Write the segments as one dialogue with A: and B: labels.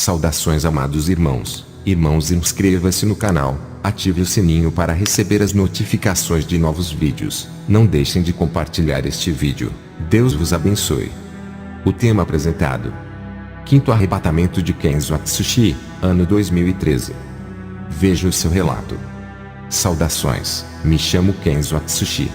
A: Saudações, amados irmãos. Irmãos, inscreva-se no canal, ative o sininho para receber as notificações de novos vídeos. Não deixem de compartilhar este vídeo. Deus vos abençoe. O tema apresentado: Quinto arrebatamento de Kenzo Atsushi, ano 2013. Veja o seu relato. Saudações, me chamo Kenzo Atsushi.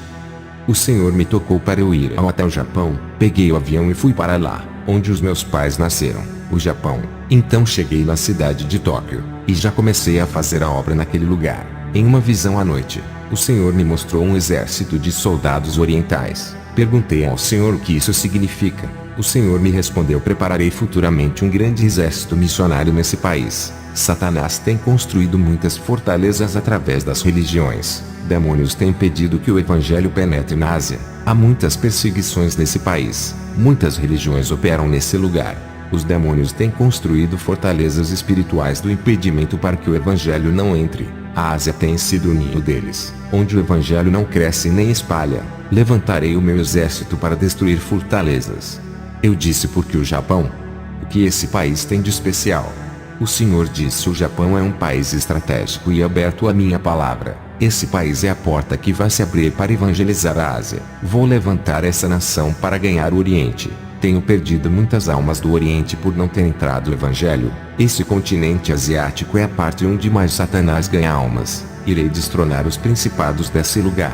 A: O Senhor me tocou para eu ir até o Japão. Peguei o avião e fui para lá, onde os meus pais nasceram, o Japão. Então cheguei na cidade de Tóquio, e já comecei a fazer a obra naquele lugar. Em uma visão à noite, o Senhor me mostrou um exército de soldados orientais. Perguntei ao Senhor o que isso significa. O Senhor me respondeu: prepararei futuramente um grande exército missionário nesse país. Satanás tem construído muitas fortalezas através das religiões. Demônios têm impedido que o evangelho penetre na Ásia. Há muitas perseguições nesse país. Muitas religiões operam nesse lugar. Os demônios têm construído fortalezas espirituais do impedimento para que o evangelho não entre. A Ásia tem sido o ninho deles, onde o evangelho não cresce nem espalha. Levantarei o meu exército para destruir fortalezas. Eu disse: porque o Japão? O que esse país tem de especial? O Senhor disse: o Japão é um país estratégico e aberto à minha palavra. Esse país é a porta que vai se abrir para evangelizar a Ásia. Vou levantar essa nação para ganhar o Oriente. Tenho perdido muitas almas do Oriente por não ter entrado no Evangelho. Esse continente asiático é a parte onde mais Satanás ganha almas. Irei destronar os principados desse lugar.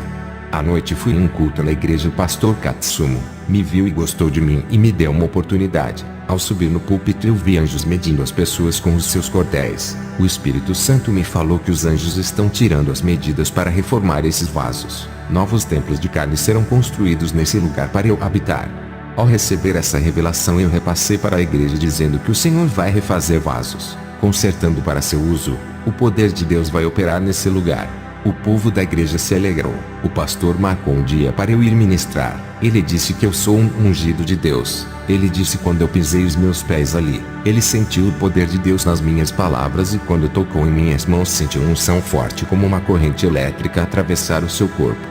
A: À noite fui em um culto na igreja. O pastor Katsumo me viu e gostou de mim e me deu uma oportunidade. Ao subir no púlpito eu vi anjos medindo as pessoas com os seus cordéis. O Espírito Santo me falou que os anjos estão tirando as medidas para reformar esses vasos. Novos templos de carne serão construídos nesse lugar para eu habitar. Ao receber essa revelação eu repassei para a igreja dizendo que o Senhor vai refazer vasos, consertando para seu uso. O poder de Deus vai operar nesse lugar. O povo da igreja se alegrou. O pastor marcou um dia para eu ir ministrar. Ele disse que eu sou um ungido de Deus. Ele disse: quando eu pisei os meus pés ali, ele sentiu o poder de Deus nas minhas palavras, e quando tocou em minhas mãos sentiu uma unção forte como uma corrente elétrica atravessar o seu corpo.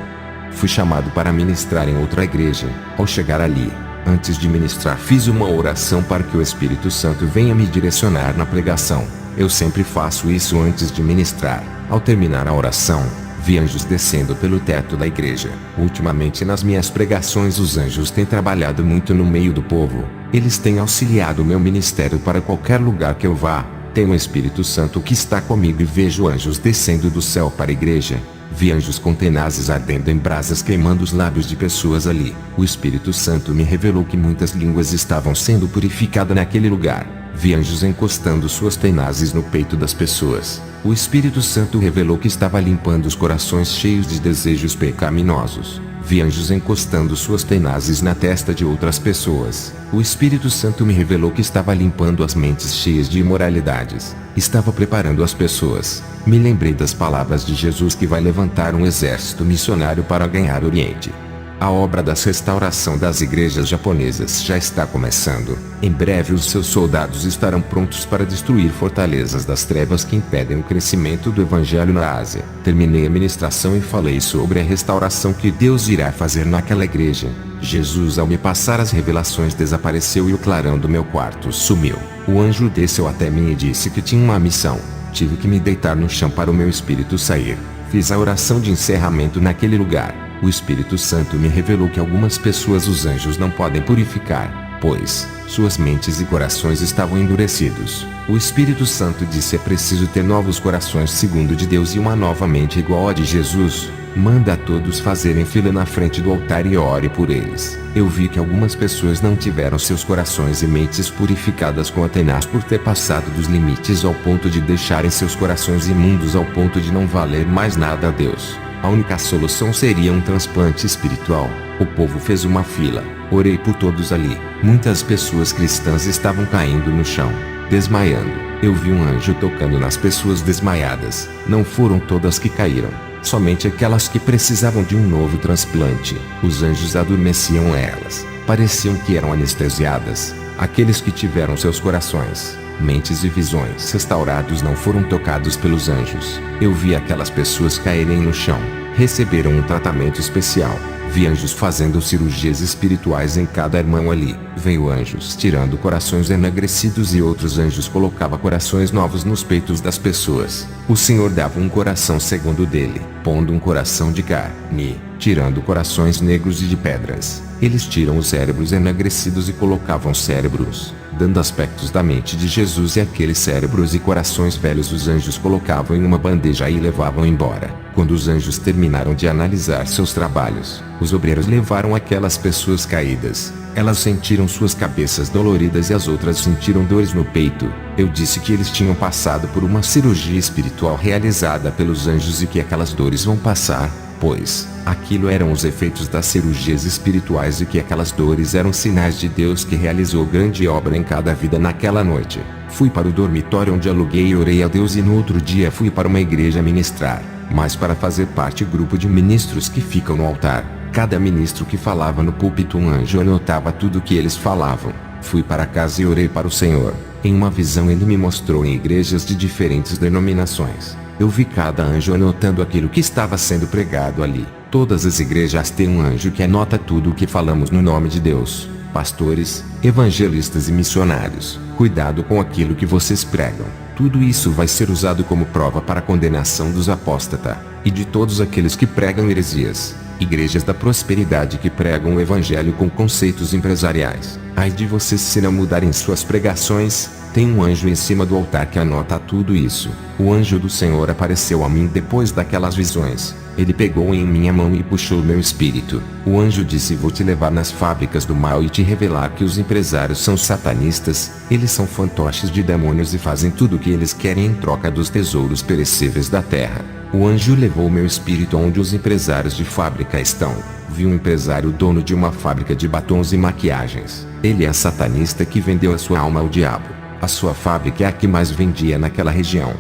A: Fui chamado para ministrar em outra igreja. Ao chegar ali, antes de ministrar, fiz uma oração para que o Espírito Santo venha me direcionar na pregação. Eu sempre faço isso antes de ministrar. Ao terminar a oração, vi anjos descendo pelo teto da igreja. Ultimamente nas minhas pregações os anjos têm trabalhado muito no meio do povo. Eles têm auxiliado o meu ministério para qualquer lugar que eu vá. Tenho o Espírito Santo que está comigo e vejo anjos descendo do céu para a igreja. Vi anjos com tenazes ardendo em brasas queimando os lábios de pessoas ali. O Espírito Santo me revelou que muitas línguas estavam sendo purificadas naquele lugar. Vi anjos encostando suas tenazes no peito das pessoas. O Espírito Santo revelou que estava limpando os corações cheios de desejos pecaminosos. Vi anjos encostando suas tenazes na testa de outras pessoas. O Espírito Santo me revelou que estava limpando as mentes cheias de imoralidades. Estava preparando as pessoas. Me lembrei das palavras de Jesus que vai levantar um exército missionário para ganhar o Oriente. A obra da restauração das igrejas japonesas já está começando. Em breve os seus soldados estarão prontos para destruir fortalezas das trevas que impedem o crescimento do evangelho na Ásia. Terminei a ministração e falei sobre a restauração que Deus irá fazer naquela igreja. Jesus, ao me passar as revelações, desapareceu e o clarão do meu quarto sumiu. O anjo desceu até mim e disse que tinha uma missão. Tive que me deitar no chão para o meu espírito sair. Fiz a oração de encerramento naquele lugar. O Espírito Santo me revelou que algumas pessoas os anjos não podem purificar, pois suas mentes e corações estavam endurecidos. O Espírito Santo disse: é preciso ter novos corações segundo de Deus e uma nova mente igual a de Jesus. Manda a todos fazerem fila na frente do altar e ore por eles. Eu vi que algumas pessoas não tiveram seus corações e mentes purificadas com Atenas por ter passado dos limites ao ponto de deixarem seus corações imundos ao ponto de não valer mais nada a Deus. A única solução seria um transplante espiritual. O povo fez uma fila. Orei por todos ali. Muitas pessoas cristãs estavam caindo no chão, desmaiando. Eu vi um anjo tocando nas pessoas desmaiadas. Não foram todas que caíram, somente aquelas que precisavam de um novo transplante. Os anjos adormeciam elas. Pareciam que eram anestesiadas. Aqueles que tiveram seus corações, mentes e visões restaurados não foram tocados pelos anjos. Eu vi aquelas pessoas caírem no chão. Receberam um tratamento especial. Vi anjos fazendo cirurgias espirituais em cada irmão ali. Veio anjos tirando corações enegrecidos e outros anjos colocava corações novos nos peitos das pessoas. O Senhor dava um coração segundo o dele, pondo um coração de carne, tirando corações negros e de pedras. Eles tiram os cérebros enegrecidos e colocavam cérebros, dando aspectos da mente de Jesus, e aqueles cérebros e corações velhos os anjos colocavam em uma bandeja e levavam embora. Quando os anjos terminaram de analisar seus trabalhos, os obreiros levaram aquelas pessoas caídas. Elas sentiram suas cabeças doloridas e as outras sentiram dores no peito. Eu disse que eles tinham passado por uma cirurgia espiritual realizada pelos anjos e que aquelas dores vão passar, pois aquilo eram os efeitos das cirurgias espirituais e que aquelas dores eram sinais de Deus que realizou grande obra em cada vida naquela noite. Fui para o dormitório onde aluguei e orei a Deus, e no outro dia fui para uma igreja ministrar, mas para fazer parte do grupo de ministros que ficam no altar. Cada ministro que falava no púlpito, um anjo anotava tudo o que eles falavam. Fui para casa e orei para o Senhor. Em uma visão ele me mostrou em igrejas de diferentes denominações. Eu vi cada anjo anotando aquilo que estava sendo pregado ali. Todas as igrejas têm um anjo que anota tudo o que falamos no nome de Deus. Pastores, evangelistas e missionários, cuidado com aquilo que vocês pregam. Tudo isso vai ser usado como prova para a condenação dos apóstatas e de todos aqueles que pregam heresias. Igrejas da prosperidade que pregam o evangelho com conceitos empresariais. Ai de vocês se não mudarem suas pregações. Tem um anjo em cima do altar que anota tudo isso. O anjo do Senhor apareceu a mim depois daquelas visões. Ele pegou em minha mão e puxou meu espírito. O anjo disse: vou te levar nas fábricas do mal e te revelar que os empresários são satanistas. Eles são fantoches de demônios e fazem tudo o que eles querem em troca dos tesouros perecíveis da terra. O anjo levou meu espírito onde os empresários de fábrica estão. Vi um empresário dono de uma fábrica de batons e maquiagens. Ele é satanista que vendeu a sua alma ao diabo. A sua fábrica é a que mais vendia naquela região.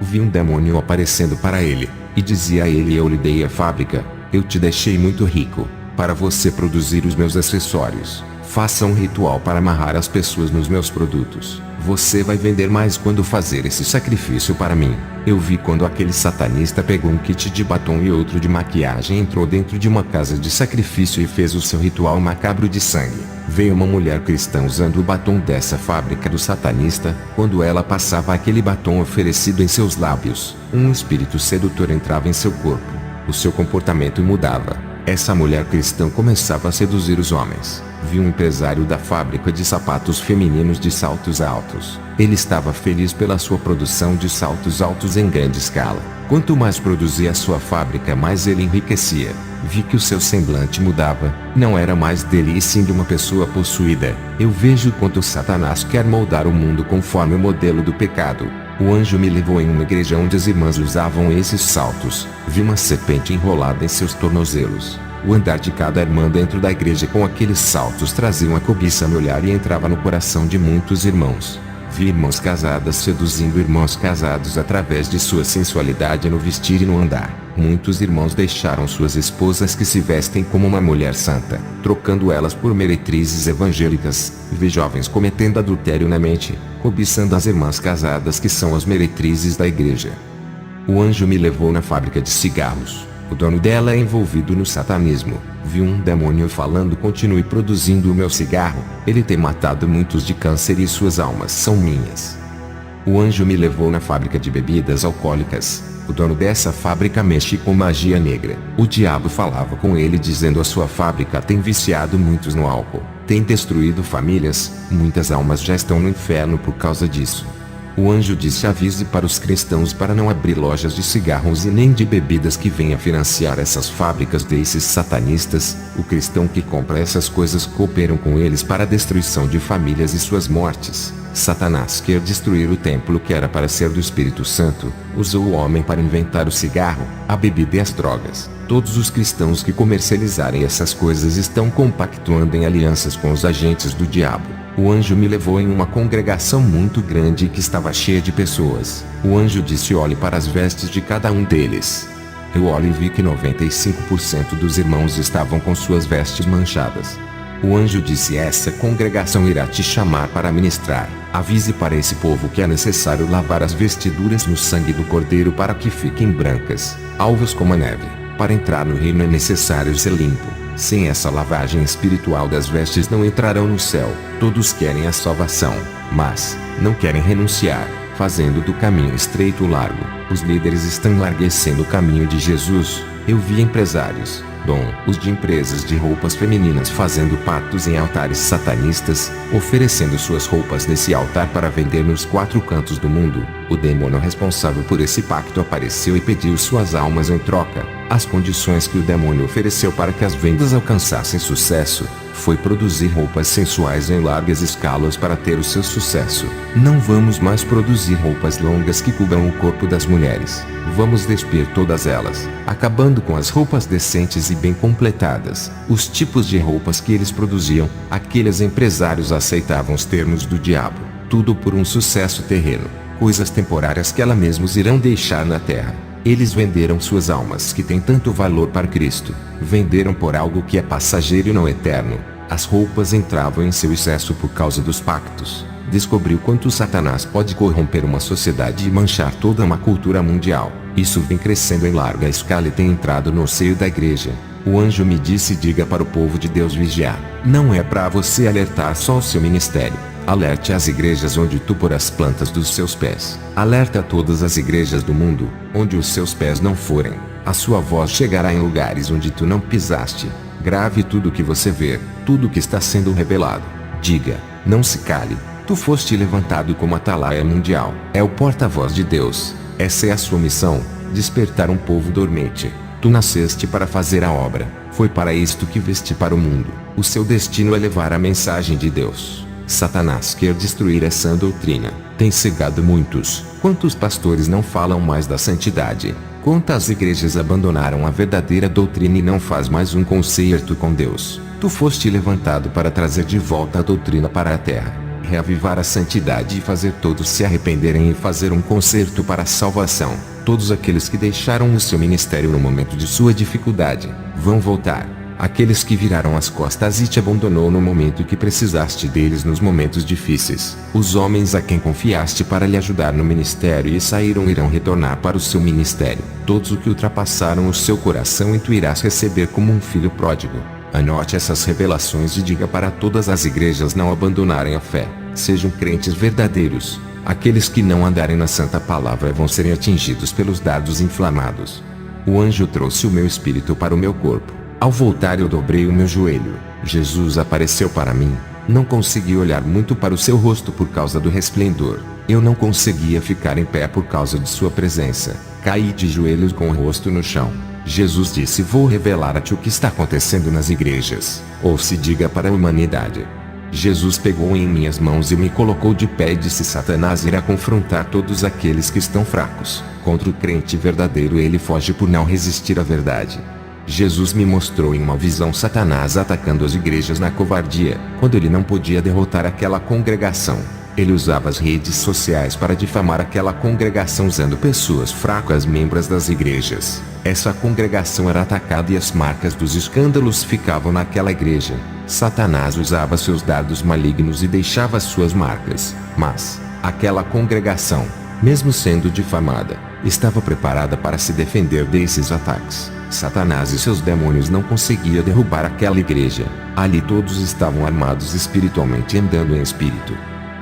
A: Vi um demônio aparecendo para ele, e dizia a ele: eu lhe dei a fábrica, eu te deixei muito rico, para você produzir os meus acessórios. Faça um ritual para amarrar as pessoas nos meus produtos. Você vai vender mais quando fazer esse sacrifício para mim. Eu vi quando aquele satanista pegou um kit de batom e outro de maquiagem, entrou dentro de uma casa de sacrifício e fez o seu ritual macabro de sangue. Veio uma mulher cristã usando o batom dessa fábrica do satanista. Quando ela passava aquele batom oferecido em seus lábios, um espírito sedutor entrava em seu corpo. O seu comportamento mudava. Essa mulher cristã começava a seduzir os homens. Vi um empresário da fábrica de sapatos femininos de saltos altos. Ele estava feliz pela sua produção de saltos altos em grande escala. Quanto mais produzia a sua fábrica, mais ele enriquecia. Vi que o seu semblante mudava. Não era mais dele e sim de uma pessoa possuída. Eu vejo quanto Satanás quer moldar o mundo conforme o modelo do pecado. O anjo me levou em uma igreja onde as irmãs usavam esses saltos. Vi uma serpente enrolada em seus tornozelos. O andar de cada irmã dentro da igreja com aqueles saltos trazia uma cobiça a me olhar e entrava no coração de muitos irmãos. Vi irmãs casadas seduzindo irmãos casados através de sua sensualidade no vestir e no andar. Muitos irmãos deixaram suas esposas que se vestem como uma mulher santa, trocando elas por meretrizes evangélicas. Vi jovens cometendo adultério na mente, cobiçando as irmãs casadas que são as meretrizes da igreja. O anjo me levou na fábrica de cigarros. O dono dela é envolvido no satanismo. Vi um demônio falando: continue produzindo o meu cigarro, ele tem matado muitos de câncer e suas almas são minhas. O anjo me levou na fábrica de bebidas alcoólicas. O dono dessa fábrica mexe com magia negra. O diabo falava com ele dizendo: a sua fábrica tem viciado muitos no álcool, tem destruído famílias, muitas almas já estão no inferno por causa disso. O anjo disse: avise para os cristãos para não abrir lojas de cigarros e nem de bebidas que venha financiar essas fábricas desses satanistas. O cristão que compra essas coisas cooperam com eles para a destruição de famílias e suas mortes. Satanás quer destruir o templo que era para ser do Espírito Santo. Usou o homem para inventar o cigarro, a bebida e as drogas. Todos os cristãos que comercializarem essas coisas estão compactuando em alianças com os agentes do diabo. O anjo me levou em uma congregação muito grande que estava cheia de pessoas. O anjo disse: olhe para as vestes de cada um deles. Eu olhei e vi que 95% dos irmãos estavam com suas vestes manchadas. O anjo disse: essa congregação irá te chamar para ministrar. Avise para esse povo que é necessário lavar as vestiduras no sangue do Cordeiro para que fiquem brancas, alvas como a neve. Para entrar no reino é necessário ser limpo. Sem essa lavagem espiritual das vestes não entrarão no céu. Todos querem a salvação, mas não querem renunciar, fazendo do caminho estreito largo. Os líderes estão enlarguecendo o caminho de Jesus. Eu vi empresários, os de empresas de roupas femininas fazendo pactos em altares satanistas, oferecendo suas roupas nesse altar para vender nos 4 cantos do mundo. O demônio responsável por esse pacto apareceu e pediu suas almas em troca. As condições que o demônio ofereceu para que as vendas alcançassem sucesso foi produzir roupas sensuais em largas escalas para ter o seu sucesso. Não vamos mais produzir roupas longas que cubram o corpo das mulheres. Vamos despir todas elas, acabando com as roupas decentes e bem completadas. Os tipos de roupas que eles produziam, aqueles empresários aceitavam os termos do diabo, tudo por um sucesso terreno, coisas temporárias que elas mesmos irão deixar na terra. Eles venderam suas almas que têm tanto valor para Cristo, venderam por algo que é passageiro e não eterno. As roupas entravam em seu excesso por causa dos pactos. Descobriu quanto Satanás pode corromper uma sociedade e manchar toda uma cultura mundial. Isso vem crescendo em larga escala e tem entrado no seio da igreja. O anjo me disse: diga para o povo de Deus vigiar. Não é para você alertar só o seu ministério. Alerte as igrejas onde tu pôr as plantas dos seus pés. Alerta todas as igrejas do mundo, onde os seus pés não forem. A sua voz chegará em lugares onde tu não pisaste. Grave tudo o que você vê, tudo o que está sendo revelado. Diga, não se cale. Tu foste levantado como atalaia mundial. É o porta-voz de Deus. Essa é a sua missão, despertar um povo dormente. Tu nasceste para fazer a obra. Foi para isto que veste para o mundo. O seu destino é levar a mensagem de Deus. Satanás quer destruir essa doutrina. Tem cegado muitos. Quantos pastores não falam mais da santidade? Quantas igrejas abandonaram a verdadeira doutrina e não faz mais um concerto com Deus? Tu foste levantado para trazer de volta a doutrina para a terra, reavivar a santidade e fazer todos se arrependerem e fazer um concerto para a salvação. Todos aqueles que deixaram o seu ministério no momento de sua dificuldade, vão voltar. Aqueles que viraram as costas e te abandonou no momento que precisaste deles nos momentos difíceis. Os homens a quem confiaste para lhe ajudar no ministério e saíram irão retornar para o seu ministério. Todos o que ultrapassaram o seu coração e tu irás receber como um filho pródigo. Anote essas revelações e diga para todas as igrejas não abandonarem a fé. Sejam crentes verdadeiros. Aqueles que não andarem na santa palavra vão ser atingidos pelos dardos inflamados. O anjo trouxe o meu espírito para o meu corpo. Ao voltar eu dobrei o meu joelho. Jesus apareceu para mim. Não consegui olhar muito para o seu rosto por causa do resplendor. Eu não conseguia ficar em pé por causa de sua presença. Caí de joelhos com o rosto no chão. Jesus disse: vou revelar a ti o que está acontecendo nas igrejas. Ou se diga para a humanidade. Jesus pegou em minhas mãos e me colocou de pé e disse: Satanás irá confrontar todos aqueles que estão fracos. Contra o crente verdadeiro ele foge por não resistir à verdade. Jesus me mostrou em uma visão Satanás atacando as igrejas na covardia, quando ele não podia derrotar aquela congregação. Ele usava as redes sociais para difamar aquela congregação usando pessoas fracas membros das igrejas. Essa congregação era atacada e as marcas dos escândalos ficavam naquela igreja. Satanás usava seus dardos malignos e deixava suas marcas. Mas aquela congregação, mesmo sendo difamada, estava preparada para se defender desses ataques. Satanás e seus demônios não conseguiam derrubar aquela igreja. Ali todos estavam armados espiritualmente e andando em espírito.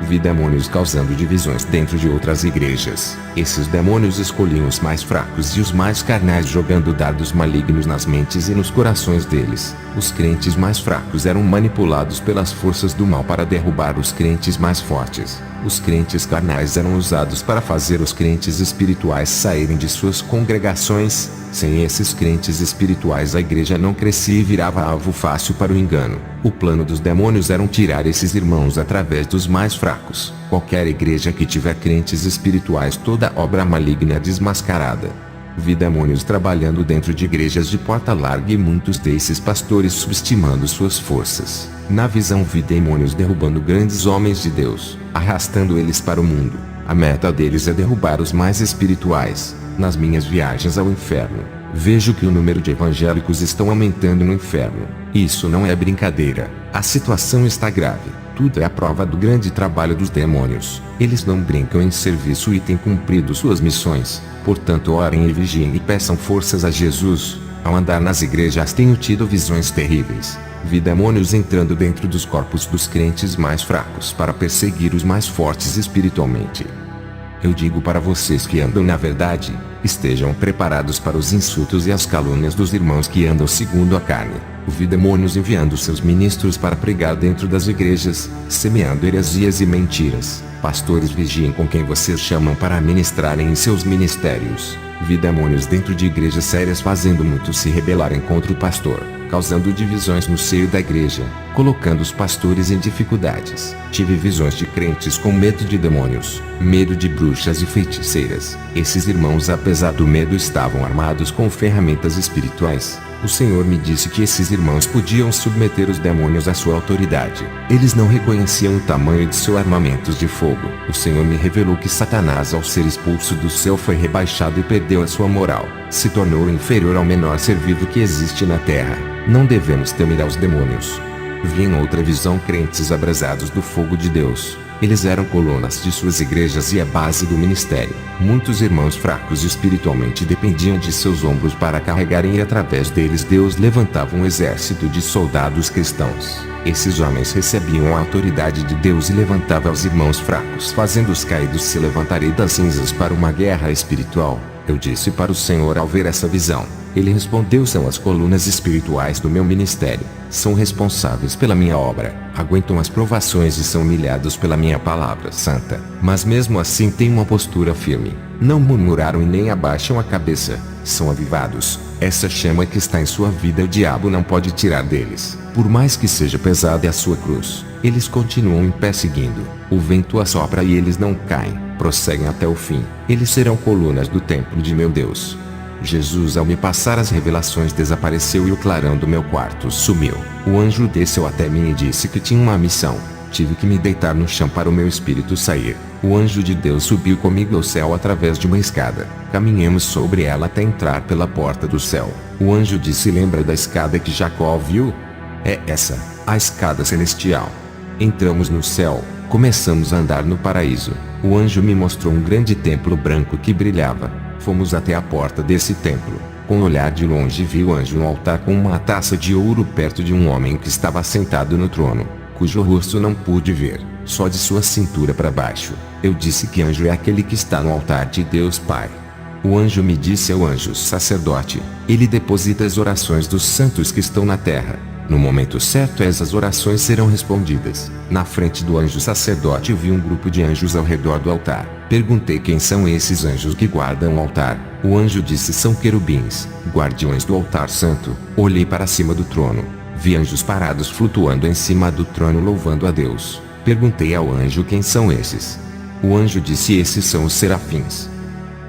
A: Vi demônios causando divisões dentro de outras igrejas. Esses demônios escolhiam os mais fracos e os mais carnais jogando dardos malignos nas mentes e nos corações deles. Os crentes mais fracos eram manipulados pelas forças do mal para derrubar os crentes mais fortes. Os crentes carnais eram usados para fazer os crentes espirituais saírem de suas congregações. Sem esses crentes espirituais a igreja não crescia e virava alvo fácil para o engano. O plano dos demônios era tirar esses irmãos através dos mais fracos. Qualquer igreja que tiver crentes espirituais, toda obra maligna é desmascarada. Vi demônios trabalhando dentro de igrejas de porta larga e muitos desses pastores subestimando suas forças. Na visão vi demônios derrubando grandes homens de Deus, arrastando eles para o mundo. A meta deles é derrubar os mais espirituais. Nas minhas viagens ao inferno, vejo que o número de evangélicos estão aumentando no inferno. Isso não é brincadeira. A situação está grave. Tudo é a prova do grande trabalho dos demônios. Eles não brincam em serviço e têm cumprido suas missões. Portanto, orem e vigiem e peçam forças a Jesus, Ao andar nas igrejas tenho tido visões terríveis. Vi demônios entrando dentro dos corpos dos crentes mais fracos para perseguir os mais fortes espiritualmente. Eu digo para vocês que andam na verdade, estejam preparados para os insultos e as calúnias dos irmãos que andam segundo a carne. Vi demônios enviando seus ministros para pregar dentro das igrejas, semeando heresias e mentiras. Pastores, vigiem com quem vocês chamam para ministrarem em seus ministérios. Vi demônios dentro de igrejas sérias fazendo muitos se rebelarem contra o pastor, causando divisões no seio da igreja, colocando os pastores em dificuldades. Tive visões de crentes com medo de demônios, medo de bruxas e feiticeiras. Esses irmãos, apesar do medo, estavam armados com ferramentas espirituais. O Senhor me disse que esses irmãos podiam submeter os demônios à sua autoridade. Eles não reconheciam o tamanho de seus armamentos de fogo. O Senhor me revelou que Satanás, ao ser expulso do céu, foi rebaixado e perdeu a sua moral. Se tornou inferior ao menor ser vivo que existe na terra. Não devemos temer aos demônios. Vi em outra visão crentes abrasados do fogo de Deus. Eles eram colunas de suas igrejas e a base do ministério. Muitos irmãos fracos espiritualmente dependiam de seus ombros para carregarem, e através deles Deus levantava um exército de soldados cristãos. Esses homens recebiam a autoridade de Deus e levantava os irmãos fracos, fazendo os caídos se levantarem das cinzas para uma guerra espiritual. Eu disse para o Senhor ao ver essa visão. Ele respondeu: são as colunas espirituais do meu ministério. São responsáveis pela minha obra, aguentam as provações e são humilhados pela minha palavra santa. Mas mesmo assim têm uma postura firme. Não murmuraram e nem abaixam a cabeça. São avivados. Essa chama que está em sua vida o diabo não pode tirar deles. Por mais que seja pesada a sua cruz, eles continuam em pé seguindo. O vento assopra e eles não caem. Prosseguem até o fim. Eles serão colunas do templo de meu Deus. Jesus, ao me passar as revelações, desapareceu e o clarão do meu quarto sumiu. O anjo desceu até mim e disse que tinha uma missão. Tive que me deitar no chão para o meu espírito sair. O anjo de Deus subiu comigo ao céu através de uma escada. Caminhamos sobre ela até entrar pela porta do céu. O anjo disse: lembra da escada que Jacó viu? É essa, a escada celestial. Entramos no céu, começamos a andar no paraíso. O anjo me mostrou um grande templo branco que brilhava. Fomos até a porta desse templo. Com o olhar de longe vi o anjo no altar com uma taça de ouro perto de um homem que estava sentado no trono, cujo rosto não pude ver, só de sua cintura para baixo. Eu disse: que anjo é aquele que está no altar de Deus Pai? O anjo me disse: é o anjo sacerdote. Ele deposita as orações dos santos que estão na terra. No momento certo essas orações serão respondidas. Na frente do anjo sacerdote eu vi um grupo de anjos ao redor do altar. Perguntei: quem são esses anjos que guardam o altar? O anjo disse: são querubins, guardiões do altar santo. Olhei para cima do trono. Vi anjos parados flutuando em cima do trono louvando a Deus. Perguntei ao anjo: quem são esses? O anjo disse: esses são os serafins.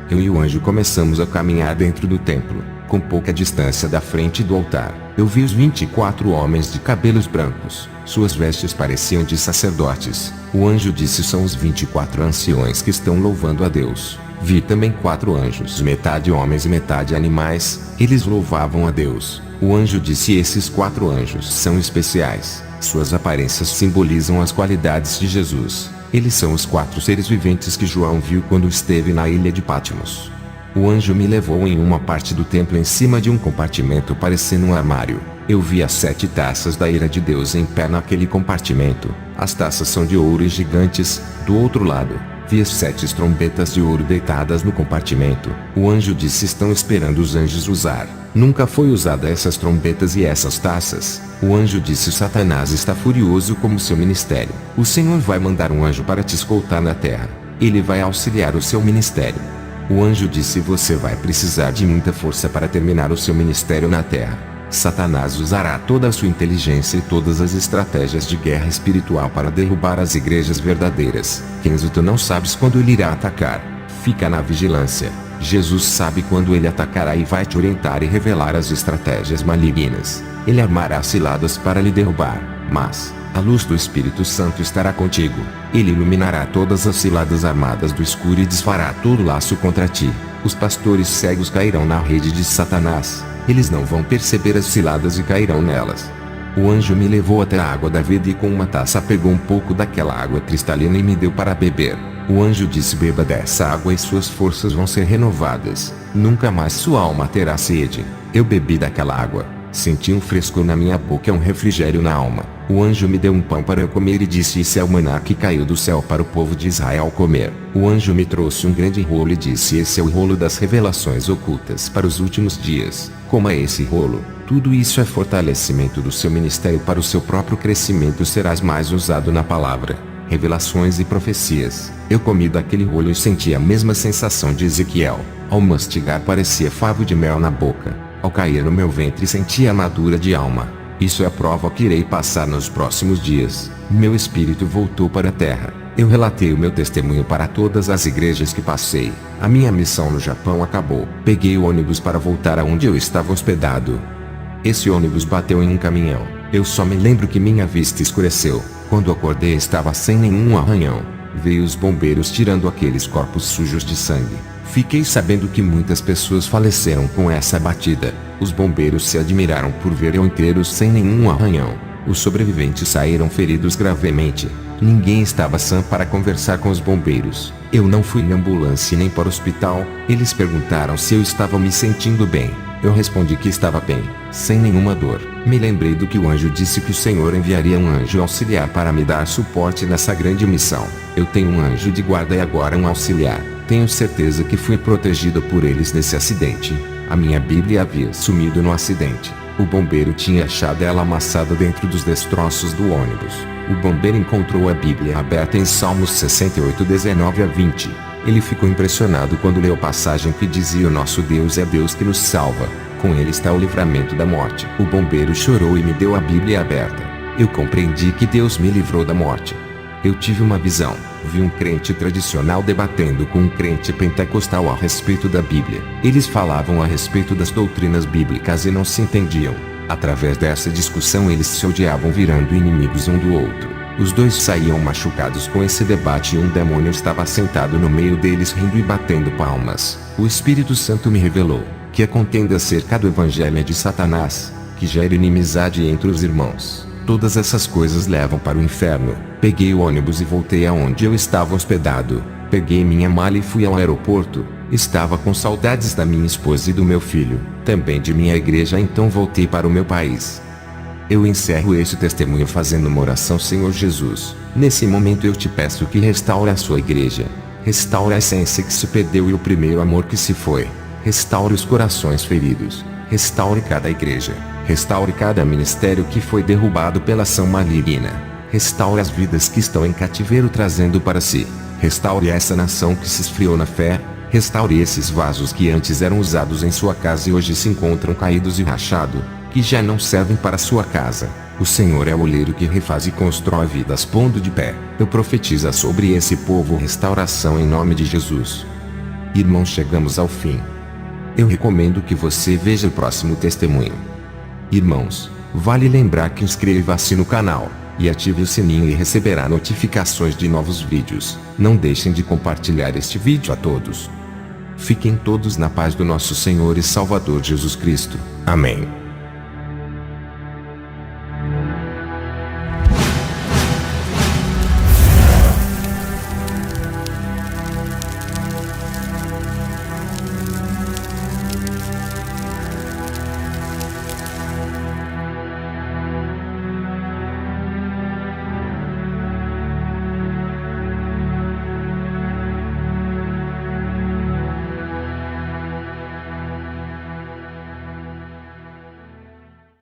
A: Eu e o anjo começamos a caminhar dentro do templo. Com pouca distância da frente do altar, eu vi os 24 homens de cabelos brancos. Suas vestes pareciam de sacerdotes. O anjo disse: são os 24 anciões que estão louvando a Deus. Vi também 4 anjos, metade homens e metade animais. Eles louvavam a Deus. O anjo disse: esses 4 anjos são especiais. Suas aparências simbolizam as qualidades de Jesus. Eles são os 4 seres viventes que João viu quando esteve na ilha de Patmos. O anjo me levou em uma parte do templo em cima de um compartimento parecendo um armário. Eu vi as 7 taças da ira de Deus em pé naquele compartimento. As taças são de ouro e gigantes. Do outro lado, vi as 7 trombetas de ouro deitadas no compartimento. O anjo disse: estão esperando os anjos usar. Nunca foi usada essas trombetas e essas taças. O anjo disse: Satanás está furioso com o seu ministério. O Senhor vai mandar um anjo para te escoltar na terra. Ele vai auxiliar o seu ministério. O anjo disse: você vai precisar de muita força para terminar o seu ministério na terra. Satanás usará toda a sua inteligência e todas as estratégias de guerra espiritual para derrubar as igrejas verdadeiras. Kenzo, tu não sabes quando ele irá atacar. Fica na vigilância. Jesus sabe quando ele atacará e vai te orientar e revelar as estratégias malignas. Ele armará ciladas para lhe derrubar, mas a luz do Espírito Santo estará contigo. Ele iluminará todas as ciladas armadas do escuro e desfará todo laço contra ti. Os pastores cegos cairão na rede de Satanás. Eles não vão perceber as ciladas e cairão nelas. O anjo me levou até a água da vida e com uma taça pegou um pouco daquela água cristalina e me deu para beber. O anjo disse: beba dessa água e suas forças vão ser renovadas. Nunca mais sua alma terá sede. Eu bebi daquela água. Senti um frescor na minha boca e um refrigério na alma. O anjo me deu um pão para eu comer e disse: esse é o maná que caiu do céu para o povo de Israel comer. O anjo me trouxe um grande rolo e disse: esse é o rolo das revelações ocultas para os últimos dias. Coma esse rolo. Tudo isso é fortalecimento do seu ministério. Para o seu próprio crescimento serás mais usado na palavra, revelações e profecias. Eu comi daquele rolo e senti a mesma sensação de Ezequiel. Ao mastigar parecia favo de mel na boca. Ao cair no meu ventre senti amadura de alma. Isso é a prova que irei passar nos próximos dias. Meu espírito voltou para a terra. Eu relatei o meu testemunho para todas as igrejas que passei. A minha missão no Japão acabou. Peguei o ônibus para voltar aonde eu estava hospedado. Esse ônibus bateu em um caminhão. Eu só me lembro que minha vista escureceu. Quando acordei estava sem nenhum arranhão. Veio os bombeiros tirando aqueles corpos sujos de sangue. Fiquei sabendo que muitas pessoas faleceram com essa batida. Os bombeiros se admiraram por ver eu inteiro sem nenhum arranhão. Os sobreviventes saíram feridos gravemente. Ninguém estava sã para conversar com os bombeiros. Eu não fui em ambulância nem para o hospital. Eles perguntaram se eu estava me sentindo bem. Eu respondi que estava bem, sem nenhuma dor. Me lembrei do que o anjo disse, que o Senhor enviaria um anjo auxiliar para me dar suporte nessa grande missão. Eu tenho um anjo de guarda e agora um auxiliar. Tenho certeza que fui protegido por eles nesse acidente. A minha Bíblia havia sumido no acidente. O bombeiro tinha achado ela amassada dentro dos destroços do ônibus. O bombeiro encontrou a Bíblia aberta em Salmos 68, 19 a 20. Ele ficou impressionado quando leu a passagem que dizia: o nosso Deus é Deus que nos salva. Com ele está o livramento da morte. O bombeiro chorou e me deu a Bíblia aberta. Eu compreendi que Deus me livrou da morte. Eu tive uma visão. Vi um crente tradicional debatendo com um crente pentecostal a respeito da Bíblia. Eles falavam a respeito das doutrinas bíblicas e não se entendiam. Através dessa discussão eles se odiavam, virando inimigos um do outro. Os dois saíam machucados com esse debate e um demônio estava sentado no meio deles, rindo e batendo palmas. O Espírito Santo me revelou que a contenda acerca do evangelho é de Satanás, que gera inimizade entre os irmãos. Todas essas coisas levam para o inferno. Peguei o ônibus e voltei aonde eu estava hospedado. Peguei minha mala e fui ao aeroporto. Estava com saudades da minha esposa e do meu filho, também de minha igreja, então voltei para o meu país. Eu encerro esse testemunho fazendo uma oração. Senhor Jesus, nesse momento eu te peço que restaure a sua igreja. Restaure a essência que se perdeu e o primeiro amor que se foi. Restaure os corações feridos. Restaure cada igreja. Restaure cada ministério que foi derrubado pela ação maligna. Restaure as vidas que estão em cativeiro trazendo para si. Restaure essa nação que se esfriou na fé. Restaure esses vasos que antes eram usados em sua casa e hoje se encontram caídos e rachados, que já não servem para sua casa. O Senhor é o oleiro que refaz e constrói vidas pondo de pé. Eu profetizo sobre esse povo restauração em nome de Jesus. Irmãos, chegamos ao fim. Eu recomendo que você veja o próximo testemunho. Irmãos, vale lembrar que inscreva-se no canal e ative o sininho e receberá notificações de novos vídeos. Não deixem de compartilhar este vídeo a todos. Fiquem todos na paz do nosso Senhor e Salvador Jesus Cristo. Amém.